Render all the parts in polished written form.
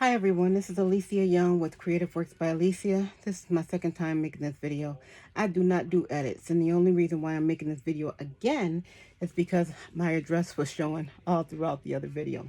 Hi everyone, this is Alicia Young with Creative Works by Alicia. This is my second time making this video. I do not do edits, and the only reason why I'm making this video again is because my address was showing all throughout the other video.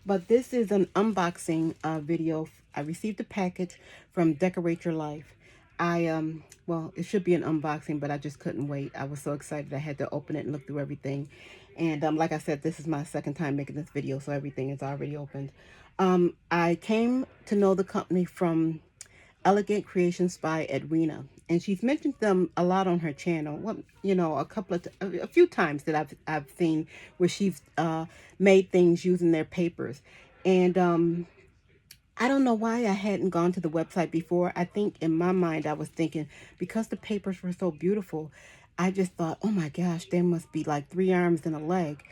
But this is an unboxing video. I received a package from Decorate Your Life. Well, it should be an unboxing, but I just couldn't wait. I was so excited I had to open it and look through everything. And like I said, this is my second time making this video, so everything is already opened. I came to know the company from Elegant Creations by Edwina, and she's mentioned them a lot on her channel. Well, a few times that I've seen where she's made things using their papers, and I don't know why I hadn't gone to the website before. I think in my mind I was thinking because the papers were so beautiful, I just thought, oh my gosh, there must be like 3 arms and a leg.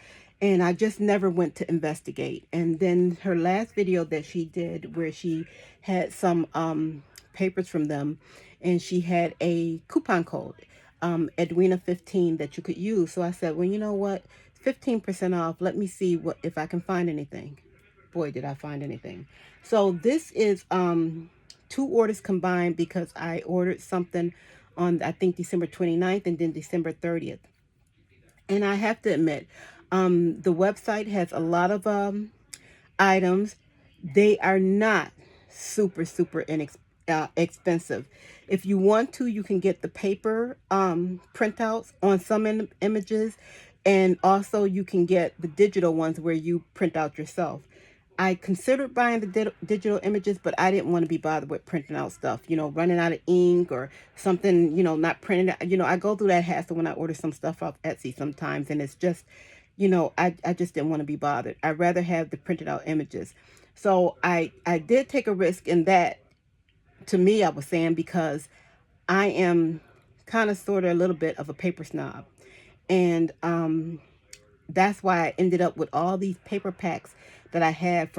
And I just never went to investigate. And then her last video that she did where she had some papers from them and she had a coupon code, Edwina 15 that you could use. So I said, well, you know what? 15% off. Let me see what if I can find anything. Boy, did I find anything. So this is 2 orders combined because I ordered something on, I think, December 29th and then December 30th. And I have to admit, the website has a lot of items. They are not super expensive. If you want to, you can get the paper printouts on some images, and also you can get the digital ones where you print out yourself. I considered buying the digital images, but I didn't want to be bothered with printing out stuff, running out of ink or something, not printing out. I go through that hassle when I order some stuff off Etsy sometimes, and it's just, I just didn't want to be bothered. I'd rather have the printed out images. So I did take a risk in that. To me, I was saying, because I am kind of sort of a little bit of a paper snob. And that's why I ended up with all these paper packs that I had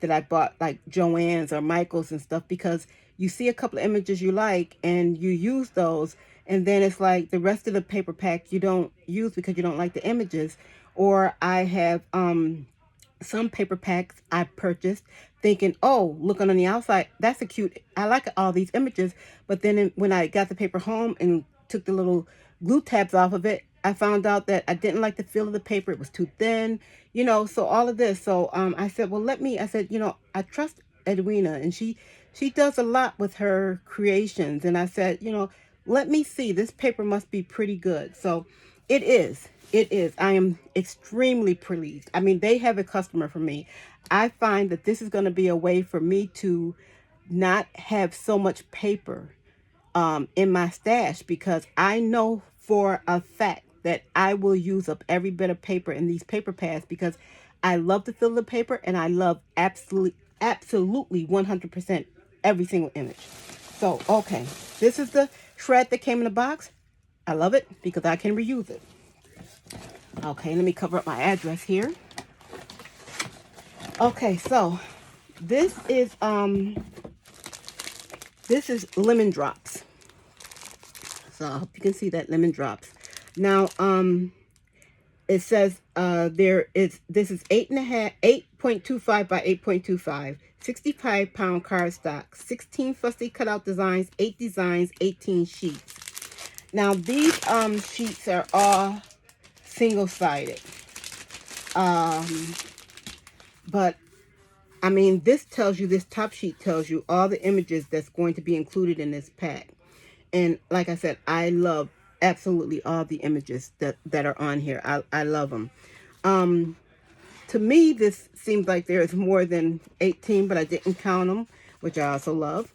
that I bought like Joann's or Michael's and stuff, because you see a couple of images you like and you use those, and then it's like the rest of the paper pack you don't use because you don't like the images. Or I have some paper packs I purchased thinking, oh, looking on the outside, that's a cute, I like all these images. But then when I got the paper home and took the little glue tabs off of it, I found out that I didn't like the feel of the paper. It was too thin, so all of this. So I said, well, I said, I trust Edwina, and she does a lot with her creations. And I said, let me see, this paper must be pretty good. So it is. It is. I am extremely pleased. I mean, they have a customer for me. I find that this is going to be a way for me to not have so much paper in my stash, because I know for a fact that I will use up every bit of paper in these paper pads, because I love the feel of the paper and I love absolutely 100% every single image. So, okay, this is the shred that came in the box. I love it because I can reuse it. Okay, let me cover up my address here. Okay, so this is lemon drops. So I hope you can see that, lemon drops. Now, it says this is 8.25 by 8.25, 65-pound cardstock, 16 fussy cutout designs, 8 designs, 18 sheets. Now these sheets are all single-sided. But I mean, this top sheet tells you all the images that's going to be included in this pack. And like I said, I love absolutely all the images that are on here. I love them. To me, this seems like there is more than 18, but I didn't count them, which I also love.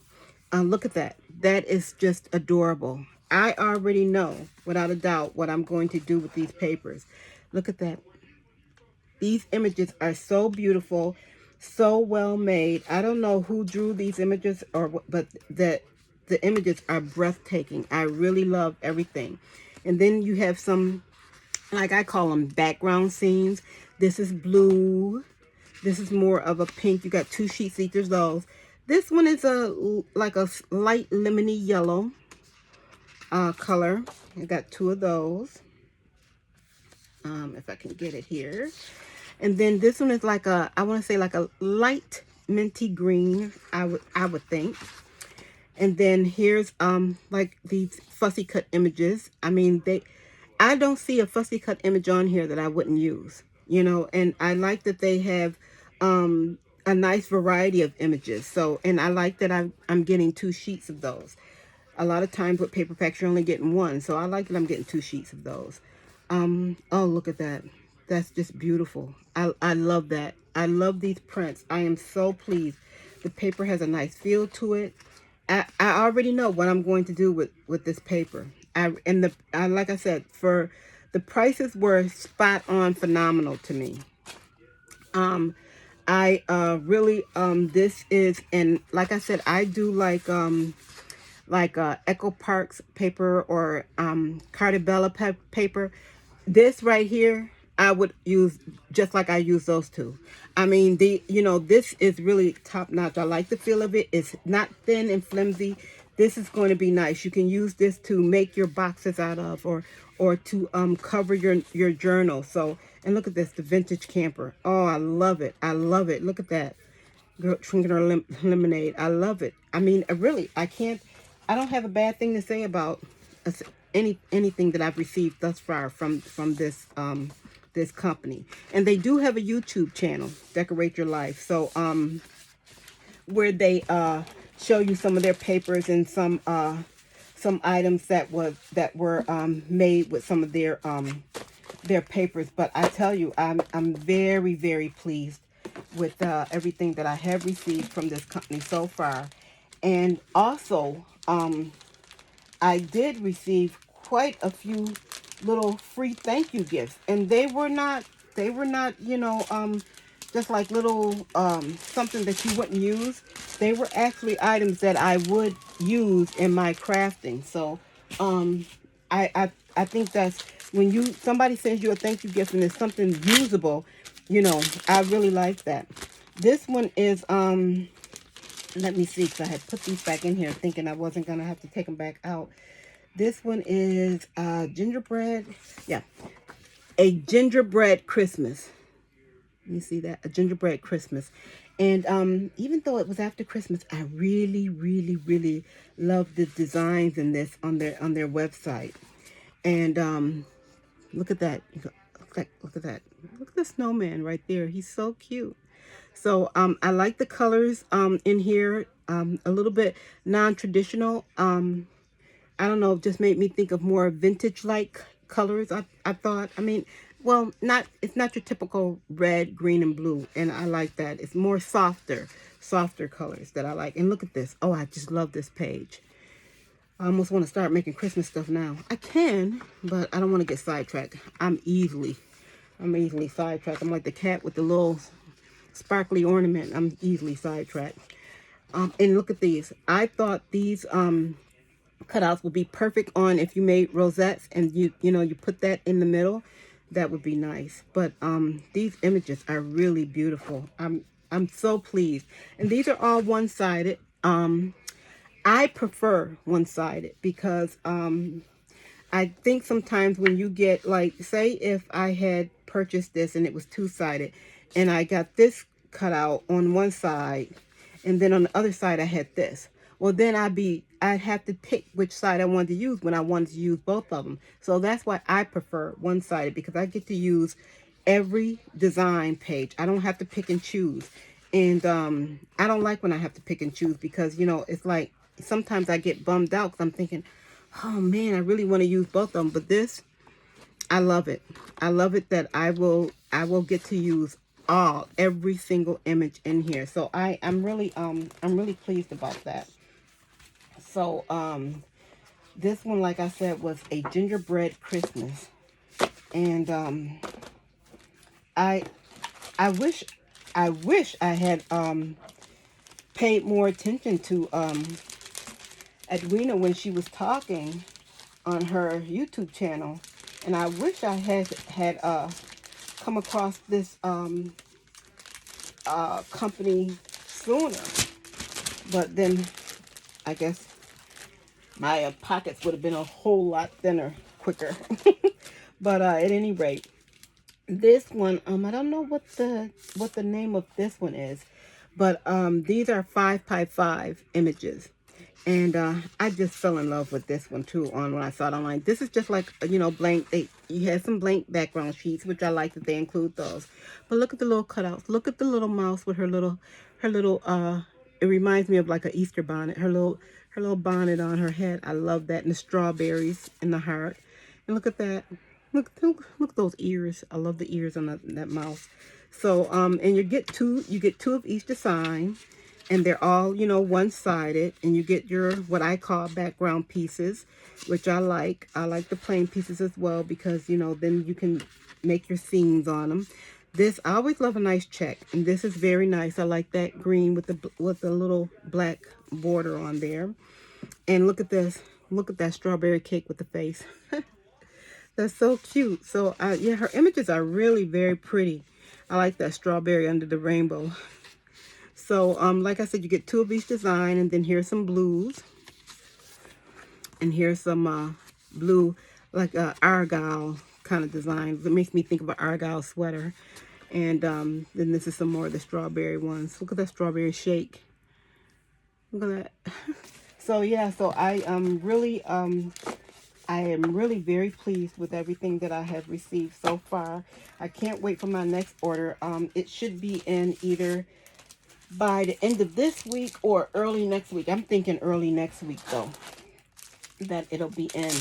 Look at that. That is just adorable. I already know, without a doubt, what I'm going to do with these papers. Look at that. These images are so beautiful, so well made. I don't know who drew these images, but the images are breathtaking. I really love everything. And then you have some, like I call them, background scenes. This is blue. This is more of a pink. You got 2 sheets each of those. This one is like a light lemony yellow color. I got 2 of those. If I can get it here. And then this one is like I want to say like a light minty green, I would think. And then here's like these fussy cut images. I mean, I don't see a fussy cut image on here that I wouldn't use, you know, and I like that they have a nice variety of images. So, and I like that I'm getting 2 sheets of those. A lot of times with paper packs, you're only getting 1. So I like that I'm getting 2 sheets of those. Oh, look at that. That's just beautiful. I love that. I love these prints. I am so pleased. The paper has a nice feel to it. I already know what I'm going to do with this paper. Like I said, for the prices were spot on phenomenal to me. I really this is, and like I said, I do like Echo Park's paper or Cartabella paper. This right here, I would use just like I use those two. I mean, this is really top notch. I like the feel of it. It's not thin and flimsy. This is going to be nice. You can use this to make your boxes out of, or to cover your journal. So, and look at this, the vintage camper. Oh, I love it. I love it. Look at that. Girl drinking her lemonade. I love it. I mean, I don't have a bad thing to say about anything that I've received thus far from this company. And they do have a YouTube channel, Decorate Your Life. So where they show you some of their papers and some items that were made with some of their papers. But I tell you, I'm very, very pleased with everything that I have received from this company so far. And also, I did receive quite a few little free thank you gifts, and they were not, just like little something that you wouldn't use. They were actually items that I would use in my crafting. So I think that's when somebody sends you a thank you gift and it's something usable, I really like that. This one is let me see, because I had put these back in here thinking I wasn't going to have to take them back out. This one is gingerbread. Yeah, a gingerbread Christmas. You see that? A gingerbread Christmas. And even though it was after Christmas, I really, really, really love the designs in this on their website. And look at that. Look at that. Look at the snowman right there. He's so cute. So I like the colors in here, a little bit non-traditional. I don't know, it just made me think of more vintage-like colors, I thought. I mean, well, it's not your typical red, green, and blue, and I like that. It's more softer colors that I like. And look at this. Oh, I just love this page. I almost want to start making Christmas stuff now. I can, but I don't want to get sidetracked. I'm easily sidetracked. I'm like the cat with the little sparkly ornament. I'm easily sidetracked. And look at these. I thought these cutouts would be perfect on if you made rosettes and you put that in the middle. That would be nice. But these images are really beautiful. I'm so pleased. And these are all one-sided. I prefer one-sided because I think sometimes when you get, like, say if I had purchased this and it was two-sided and I got this cut out on one side and then on the other side I had this. Well, then I'd have to pick which side I wanted to use when I wanted to use both of them. So that's why I prefer one-sided, because I get to use every design page. I don't have to pick and choose. And I don't like when I have to pick and choose because, it's like sometimes I get bummed out because I'm thinking, oh man, I really want to use both of them. But this, I love it. I love it that I will get to use every single image in here. So I'm really pleased about that. So this one, like I said, was a gingerbread Christmas. And I wish I had paid more attention to Edwina when she was talking on her YouTube channel, and I wish I had come across this company sooner. But then I guess my pockets would have been a whole lot thinner quicker. But at any rate, this one, I don't know what the name of this one is, But these are 5x5 images. And I just fell in love with this one too on when I saw it online. This is just like, you know, blank. You had some blank background sheets, which I like that they include those. But look at the little cutouts. Look at the little mouse with her little, it reminds me of like an Easter bonnet. Her little bonnet on her head. I love that. And the strawberries in the heart. And look at that. Look at those ears. I love the ears on that mouse. So, and you get two of each design. And they're all, you know, one-sided. And you get your, what I call background pieces, which I like. I like the plain pieces as well because, you know, then you can make your scenes on them. This, I always love a nice check. And this is very nice. I like that green with the little black border on there. And look at this. Look at that strawberry cake with the face. That's so cute. So, yeah, her images are really very pretty. I like that strawberry under the rainbow. So, like I said, you get two of each design, and then here's some blues. And here's some blue, like argyle kind of design. It makes me think of an argyle sweater. And then this is some more of the strawberry ones. Look at that strawberry shake. Look at that. So, yeah, so I am really very pleased with everything that I have received so far. I can't wait for my next order. It should be in either by the end of this week or early next week. I'm thinking early next week, though, that it'll be in.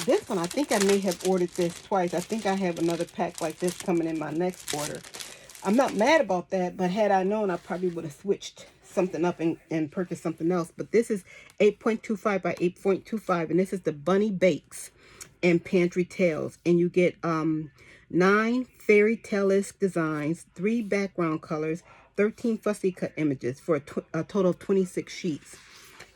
This one, I think I may have ordered this twice. I think I have another pack like this coming in my next order. I'm not mad about that, but had I known, I probably would have switched something up and purchased something else. But this is 8.25 by 8.25, and this is the Bunny Bakes and Pantry Tales. And you get 9 fairy tale-esque designs, 3 background colors, 13 fussy cut images for a total of 26 sheets.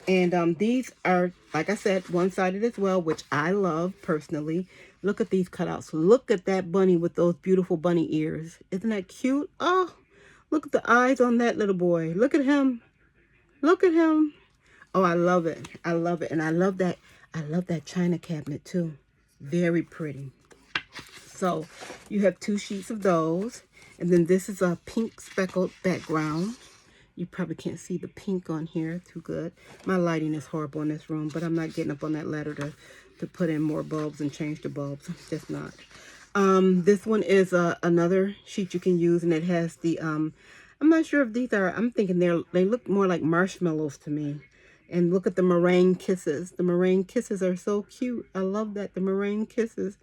And these are, like I said, one-sided as well, which I love personally. Look at these cutouts. Look at that bunny with those beautiful bunny ears. Isn't that cute? Oh, look at the eyes on that little boy. Look at him. Look at him. Oh, I love it. I love it. And I love that china cabinet too. Very pretty. So you have 2 sheets of those. And then this is a pink speckled background. You probably can't see the pink on here too good. My lighting is horrible in this room, but I'm not getting up on that ladder to put in more bulbs and change the bulbs. Just not. This one is another sheet you can use, and it has the, I'm not sure if these are, I'm thinking they look more like marshmallows to me. And look at the meringue kisses. The meringue kisses are so cute. I love that, the meringue kisses.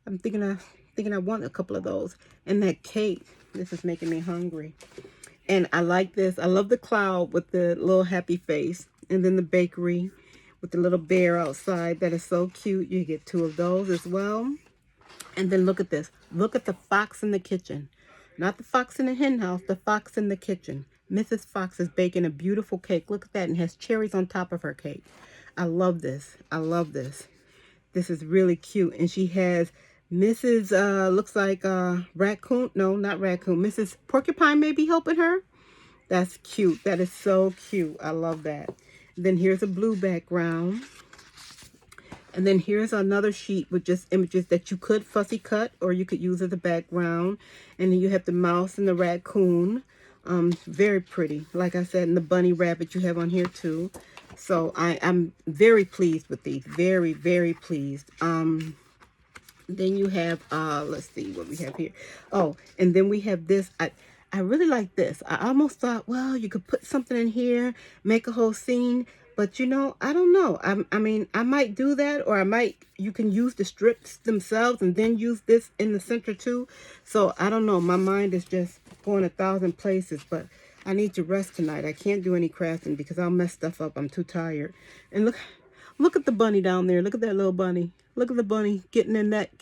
I'm thinking I want a couple of those. And that cake, this is making me hungry. And I like this. I love the cloud with the little happy face. And then the bakery with the little bear outside. That is so cute. You get 2 of those as well. And then look at this. Look at the fox in the kitchen. Not the fox in the hen house, the fox in the kitchen. Mrs. Fox is baking a beautiful cake. Look at that. And has cherries on top of her cake. I love this. I love this. This is really cute. And she has Mrs. Looks like Raccoon. No, not Raccoon. Mrs. Porcupine may be helping her. That's cute. That is so cute. I love that. And then here's a blue background. And then here's another sheet with just images that you could fussy cut or you could use as a background. And then you have the mouse and the raccoon. Very pretty. Like I said, and the bunny rabbit you have on here too. So I'm very pleased with these. Very, very pleased. Then you have, let's see what we have here. Oh, and then we have this. I really like this. I almost thought, well, you could put something in here, make a whole scene. But, you know, I don't know. I mean, I might do that, or you can use the strips themselves and then use this in the center too. So, I don't know. My mind is just going 1,000 places, but I need to rest tonight. I can't do any crafting because I'll mess stuff up. I'm too tired. And look at the bunny down there. Look at that little bunny. Look at the bunny getting in that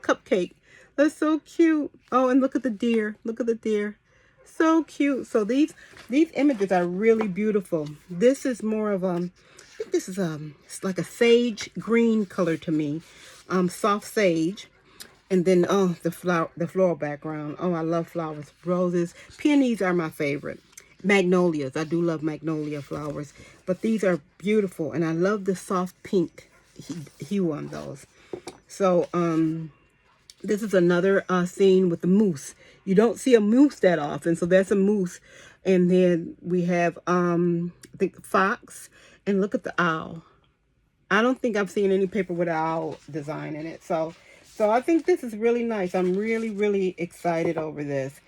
cupcake. That's so cute. Oh, and look at the deer. Look at the deer. So cute. So these images are really beautiful. This is more of I think this is it's like a sage green color to me. Soft sage. And then the floral background. Oh, I love flowers. Roses. Peonies are my favorite. Magnolias. I do love magnolia flowers. But these are beautiful, and I love the soft pink hue on those. So This is another scene with the moose. You don't see a moose that often, so that's a moose. And then we have, I think, the fox. And look at the owl. I don't think I've seen any paper with an owl design in it. So I think this is really nice. I'm really, really excited over this.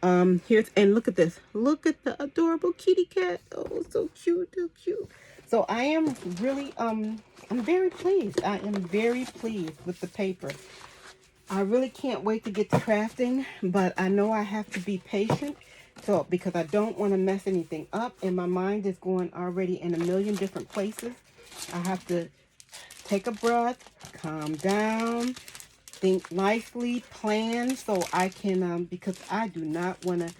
Here's, and look at this. Look at the adorable kitty cat. Oh, so cute, so cute. So I am really, I'm very pleased. I am very pleased with the paper. I really can't wait to get to crafting, but I know I have to be patient. So, because I don't want to mess anything up, and my mind is going already in a million different places. I have to take a breath, calm down, think nicely, plan so I can, because I do not want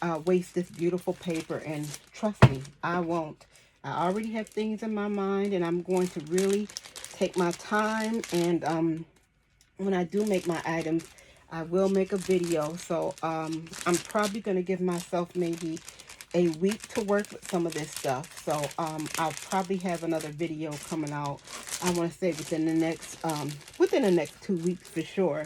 to waste this beautiful paper. And trust me, I won't. I already have things in my mind, and I'm going to really take my time. And when I do make my items, I will make a video. So I'm probably going to give myself maybe a week to work with some of this stuff. So I'll probably have another video coming out, I want to say within the next 2 weeks for sure.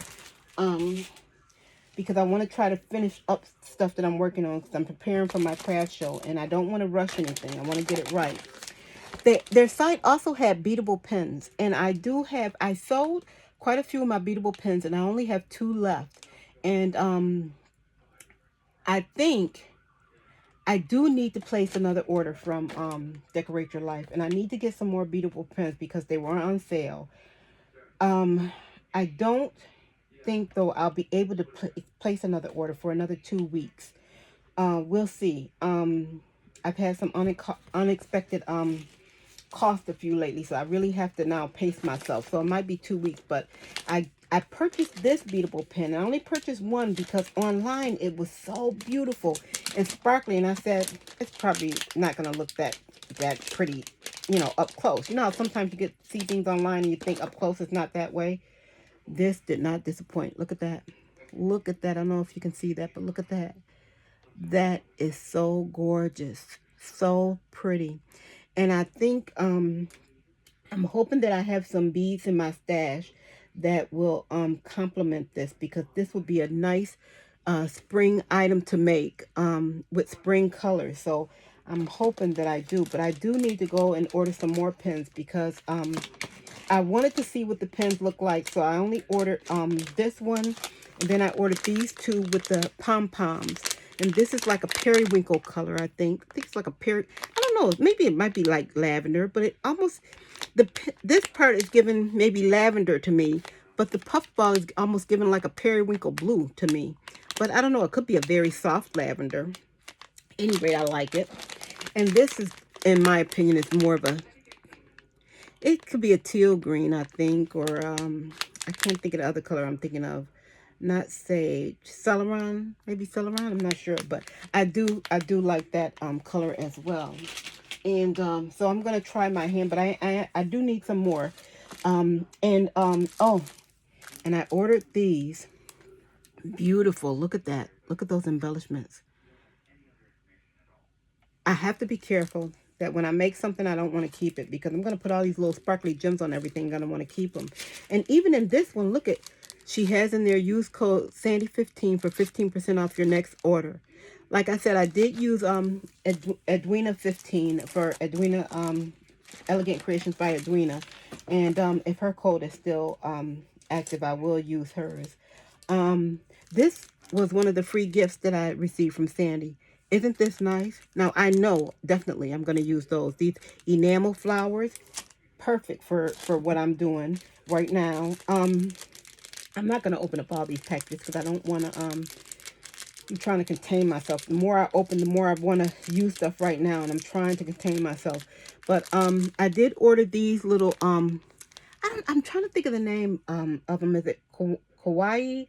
Because I want to try to finish up stuff that I'm working on, because I'm preparing for my craft show and I don't want to rush anything. I want to get it right. Their site also had beadable pens, and I sold quite a few of my beadable pens, and I only have 2 left. And I think I do need to place another order from Decorate Your Life, and I need to get some more beadable pens because they were on sale. I don't think, though, I'll be able to place another order for another 2 weeks. We'll see. I've had some unexpected cost a few lately, so I really have to now pace myself. So it might be 2 weeks, but I purchased this beadable pen. I only purchased one because online it was so beautiful and sparkly, and I said it's probably not gonna look that pretty, up close. You know how sometimes you see things online and you think up close it's not that way. This did not disappoint. Look at that. Look at that. I don't know if you can see that, but look at that. That is so gorgeous. So pretty. And I think I'm hoping that I have some beads in my stash that will complement this, because this would be a nice spring item to make with spring colors. So I'm hoping that I do. But I do need to go and order some more pens, because I wanted to see what the pens look like. So I only ordered this one, and then I ordered these 2 with the pom-poms. And this is like a periwinkle color, I think. I think it's like a I don't know. Maybe it might be like lavender, but it almost, this part is giving maybe lavender to me, but the puffball is almost giving like a periwinkle blue to me. But I don't know. It could be a very soft lavender. Anyway, I like it. And this is, in my opinion, is more of a, it could be a teal green, I think, or I can't think of the other color I'm thinking of. Not sage, celeron, maybe celeron, I'm not sure, but I do like that color as well. And so I'm gonna try my hand, but I do need some more. Oh, and I ordered these. Beautiful. Look at that. Look at those embellishments. I have to be careful that when I make something, I don't want to keep it, because I'm going to put all these little sparkly gems on everything. I'm going to want to keep them. And even in this one, look at, she has in there, use code Sandy15 for 15% off your next order. Like I said, I did use Edwina 15 for Edwina, Elegant Creations by Edwina. And if her code is still active, I will use hers. This was one of the free gifts that I received from Sandy. Isn't this nice? Now, I know definitely I'm going to use those. These enamel flowers, perfect for what I'm doing right now. I'm not going to open up all these packages because I don't want to, I'm trying to contain myself. The more I open, the more I want to use stuff right now, and I'm trying to contain myself. But I did order these little, I'm trying to think of the name of them. Is it Kawaii?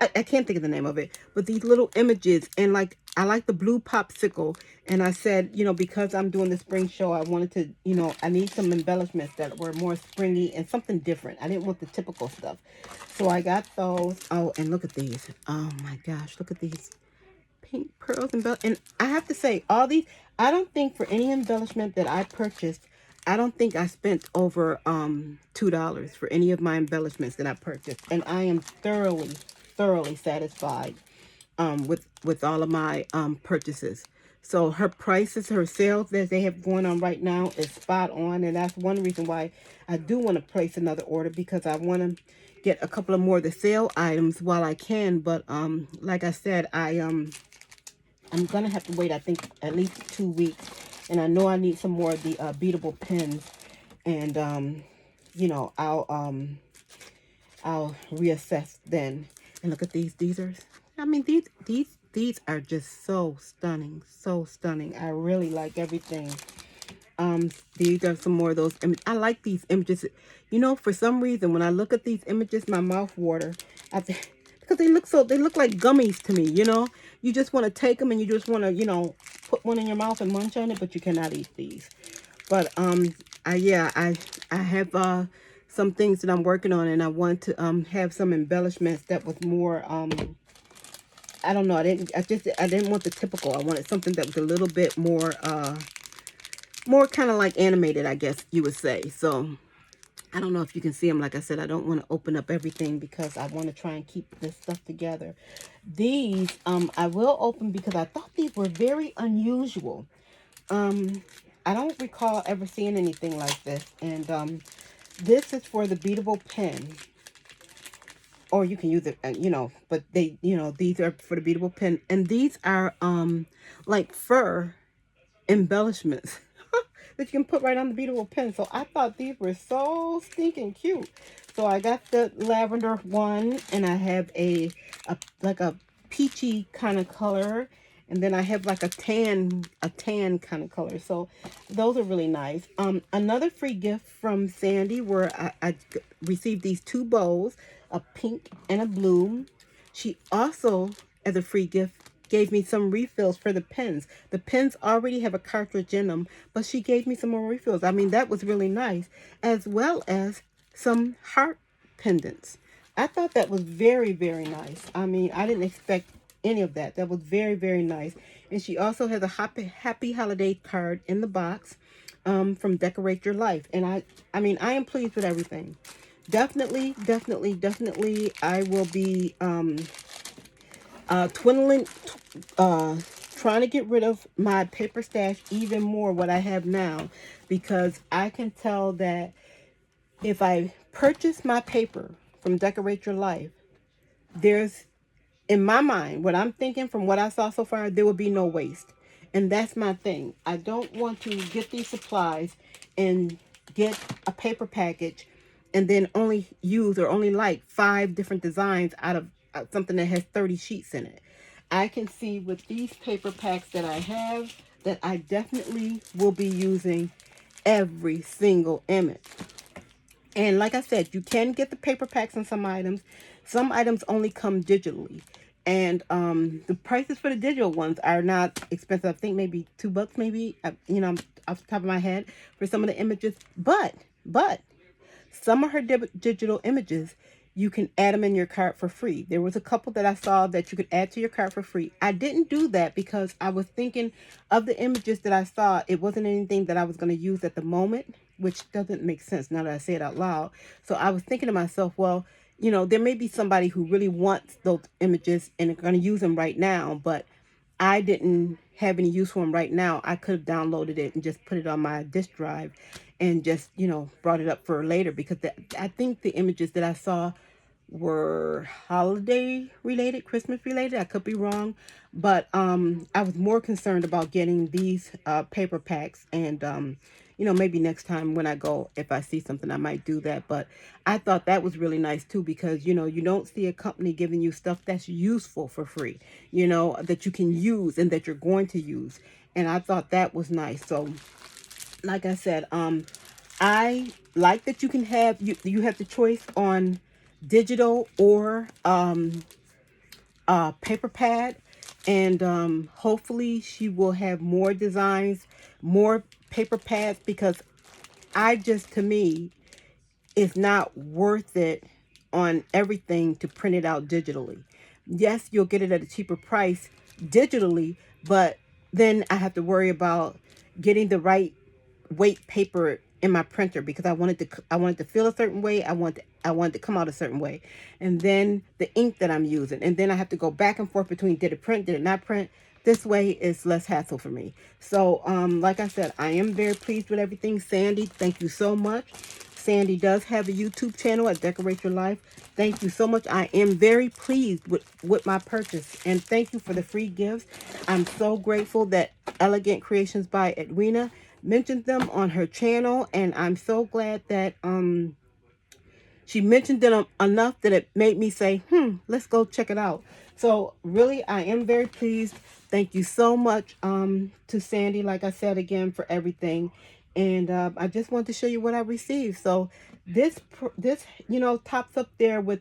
I can't think of the name of it, but these little images, and like, I like the blue popsicle, and I said, because I'm doing the spring show, I wanted to, I need some embellishments that were more springy and something different. I didn't want the typical stuff. So I got those. Oh, and look at these. Oh my gosh, look at these pink pearls and I have to say, all these, I don't think for any embellishment that I purchased, I don't think I spent over $2 for any of my embellishments that I purchased, and I am thoroughly satisfied with all of my purchases. So her prices, her sales that they have going on right now is spot on, and that's one reason why I do want to place another order, because I want to get a couple of more of the sale items while I can. But like I said, I'm gonna have to wait, I think, at least 2 weeks, and I know I need some more of the beatable pins, and you know, I'll reassess then. And look at these are, I mean, these are just so stunning, so stunning. I really like everything. These are some more of those images. I like these images. You know, for some reason, when I look at these images, my mouth water. Because they look like gummies to me, you know. You just want to take them and you just want to, you know, put one in your mouth and munch on it, but you cannot eat these. But I have some things that I'm working on, and I want to have some embellishments that was more I don't know, I didn't want the typical. I wanted something that was a little bit more kind of like animated, I guess you would say. So I don't know if you can see them. Like I said, I don't want to open up everything because I want to try and keep this stuff together. These I will open because I thought these were very unusual. I don't recall ever seeing anything like this. And this is for the beatable pen, or you can use it, you know, but they, you know, these are for the beatable pen, and these are like fur embellishments that you can put right on the beatable pen. So I thought these were so stinking cute. So I got the lavender one, and I have like a peachy kind of color, and then I have like a tan kind of color. So those are really nice. Another free gift from Sandy, where I received these two bows, a pink and a blue. She also, as a free gift, gave me some refills for the pens. The pens already have a cartridge in them, but she gave me some more refills. I mean, that was really nice, as well as some heart pendants. I thought that was very nice. I mean, I didn't expect any of that. That was very nice. And she also has a happy holiday card in the box from Decorate Your Life. And I mean, I am pleased with everything. Definitely, I will be twiddling, trying to get rid of my paper stash even more, what I have now, because I can tell that if I purchase my paper from Decorate Your Life, there's, in my mind, what I'm thinking from what I saw so far, there will be no waste. And that's my thing. I don't want to get these supplies and get a paper package and then only use or only like 5 different designs out of something that has 30 sheets in it. I can see with these paper packs that I have that I definitely will be using every single image. And like I said, you can get the paper packs on some items. Some items only come digitally. And the prices for the digital ones are not expensive. I think maybe $2, maybe, you know, off the top of my head, for some of the images. But some of her digital images, you can add them in your cart for free. There was a couple that I saw that you could add to your cart for free. I didn't do that because I was thinking of the images that I saw. It wasn't anything that I was going to use at the moment, which doesn't make sense now that I say it out loud. So I was thinking to myself, well, you know, there may be somebody who really wants those images and are going to use them right now, but I didn't have any use for them right now. I could have downloaded it and just put it on my disk drive and just, you know, brought it up for later, because I think the images that I saw were holiday related, Christmas related. I could be wrong, but I was more concerned about getting these paper packs, and you know, maybe next time when I go, if I see something, I might do that. But I thought that was really nice too, because you know, you don't see a company giving you stuff that's useful for free, you know, that you can use and that you're going to use. And I thought that was nice. So like I said, I like that you can have, you have the choice on digital or paper pad, and hopefully she will have more designs, more paper pads, because to me, it's not worth it on everything to print it out digitally. Yes, you'll get it at a cheaper price digitally, but then I have to worry about getting the right weight paper in my printer because I wanted to feel a certain way. I wanted to come out a certain way. And then the ink that I'm using. And then I have to go back and forth between did it print, did it not print. This way is less hassle for me. So like I said, I am very pleased with everything. Sandy, thank you so much. Sandy does have a YouTube channel at Decorate Your Life. Thank you so much. I am very pleased with my purchase. And thank you for the free gifts. I'm so grateful that Elegant Creations by Edwina mentioned them on her channel. And I'm so glad that she mentioned them enough that it made me say, let's go check it out. So really, I am very pleased. Thank you so much to Sandy, like I said again, for everything. And I just want to show you what I received. So this, tops up there with,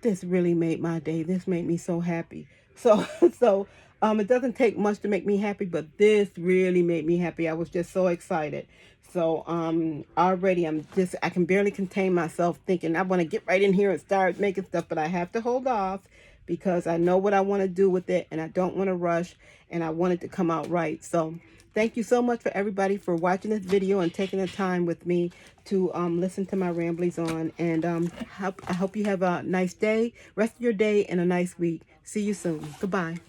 this really made my day. This made me so happy. So, it doesn't take much to make me happy, but this really made me happy. I was just so excited. So, already I can barely contain myself thinking I want to get right in here and start making stuff, but I have to hold off because I know what I want to do with it and I don't want to rush and I want it to come out right. So, thank you so much for everybody for watching this video and taking the time with me to listen to my ramblings on. And I hope you have a nice day, rest of your day, and a nice week. See you soon. Goodbye.